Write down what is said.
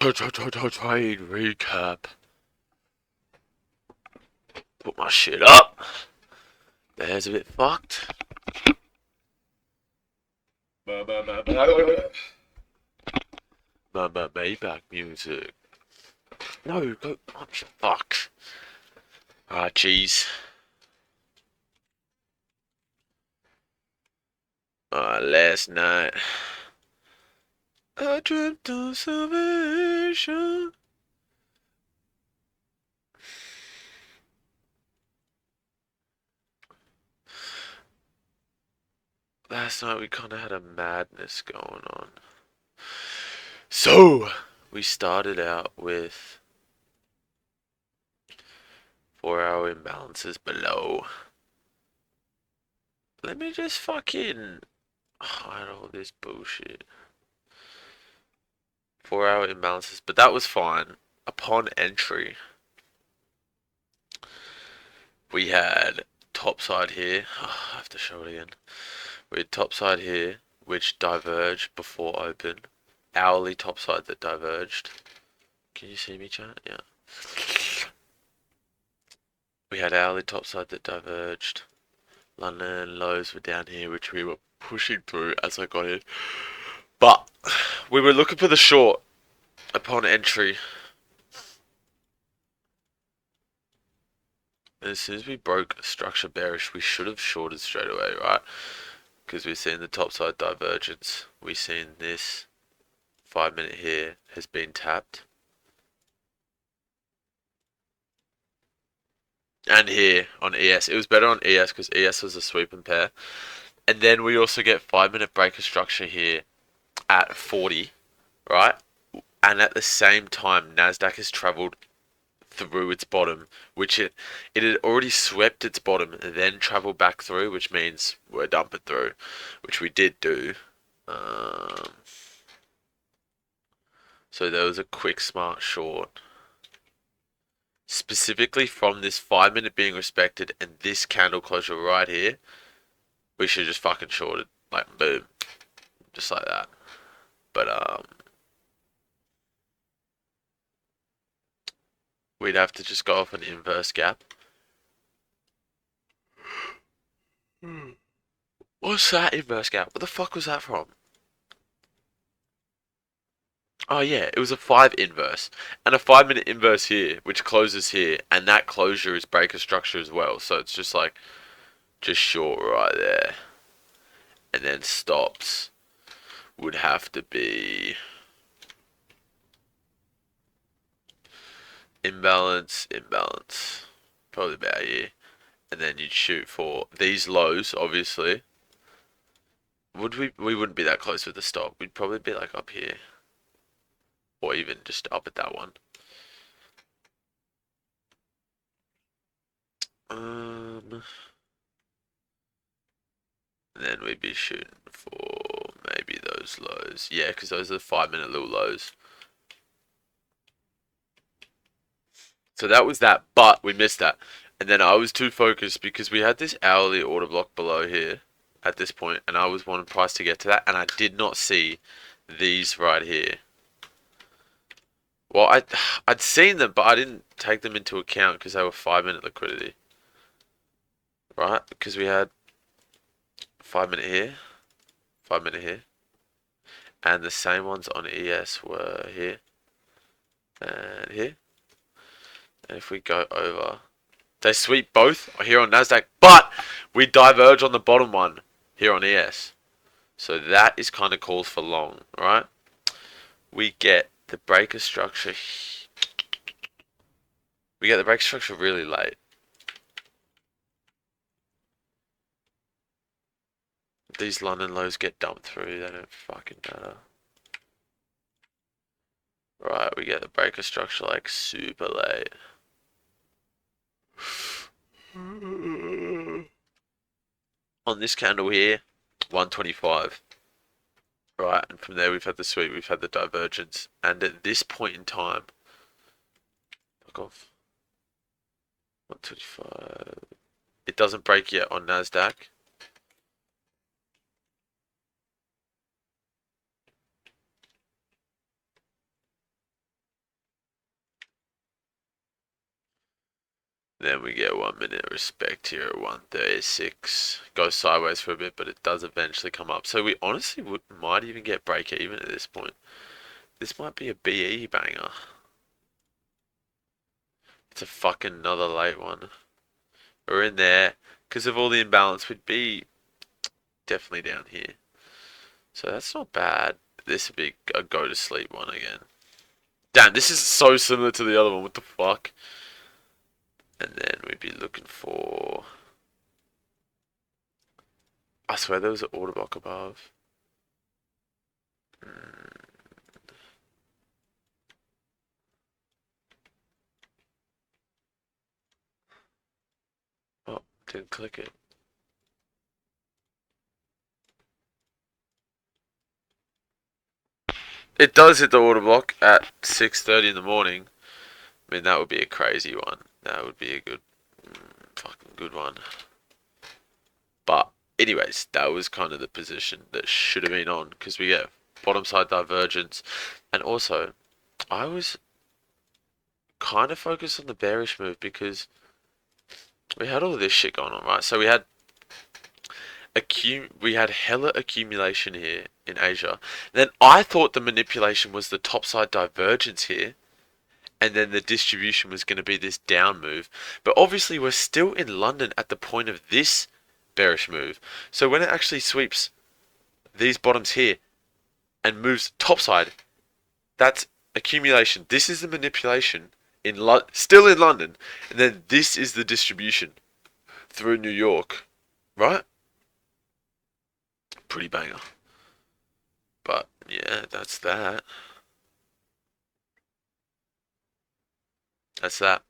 Trade recap. Put my shit up. The hair's a bit fucked. Maybach music. No, go. Oh, fuck. Ah, jeez. Last night I dreamt of salvation. Last night we kind of had a madness going on. So, we started out with 4-hour imbalances below. Let me just fucking hide all this bullshit. 4-hour imbalances, but that was fine. Upon entry, we had topside here. Oh, I have to show it again. We had topside here, which diverged before open. Hourly topside that diverged. Can you see me, chat? Yeah. We had hourly topside that diverged. London lows were down here, which we were pushing through as I got in. But we were looking for the short upon entry. And as soon as we broke structure bearish, we should have shorted straight away, right? Because we've seen the topside divergence. We've seen this 5-minute here has been tapped. And here on ES. It was better on ES because ES was a sweeping pair. And then we also get 5-minute breaker structure here at 40, right? And at the same time, NASDAQ has traveled through its bottom, which it had already swept its bottom and then traveled back through, which means we're dumping through, which we did do. So there was a quick smart short. Specifically from this 5-minute being respected and this candle closure right here, we should just fucking short it. Like, boom. Just like that. But, we'd have to just go off an inverse gap. What's that inverse gap? What the fuck was that from? Oh yeah, it was a 5 inverse. And a 5-minute inverse here, which closes here, and that closure is breaker structure as well. So it's just like, just short right there. And then stops would have to be imbalance, imbalance. Probably about here. And then you'd shoot for these lows, obviously. We wouldn't be that close with the stop. We'd probably be like up here. Or even just up at that one. Then we'd be shooting for maybe those lows. Yeah, because those are the 5-minute little lows. So that was that, but we missed that. And then I was too focused because we had this hourly order block below here at this point, and I was wanting price to get to that, and I did not see these right here. Well, I'd seen them, but I didn't take them into account because they were 5-minute liquidity. Right? Because we had 5-minute here, 5-minute here, and the same ones on ES were here and here. And if we go over, they sweep both here on NASDAQ, but we diverge on the bottom one here on ES. So that is kind of calls for long, right? We get the breaker structure. We get the breaker structure really late. These London lows get dumped through, they don't fucking matter. Right, we get the breaker structure like super late. On this candle here, 125. Right, and from there we've had the sweep, we've had the divergence. And at this point in time, fuck off. 125. It doesn't break yet on NASDAQ. Then we get 1 minute respect here at 136. Goes sideways for a bit, but it does eventually come up. So we honestly might even get break even at this point. This might be a BE banger. It's a fucking another late one. We're in there. Because of all the imbalance, we'd be definitely down here. So that's not bad. This would be a go to sleep one again. Damn, this is so similar to the other one. What the fuck? And then we'd be looking for... I swear there was an order block above. Oh, didn't click it. It does hit the order block at 6:30 in the morning. I mean, that would be a crazy one. That would be a good, fucking good one. But anyways, that was kind of the position that should have been on because we get bottom side divergence, and also I was kind of focused on the bearish move because we had all of this shit going on, right? So we had hella accumulation here in Asia. Then I thought the manipulation was the topside divergence here, and then the distribution was going to be this down move. But obviously we're still in London at the point of this bearish move. So when it actually sweeps these bottoms here and moves topside, that's accumulation. This is the manipulation still in London, and then this is the distribution through New York, right? Pretty banger. But yeah, that's that. That's that.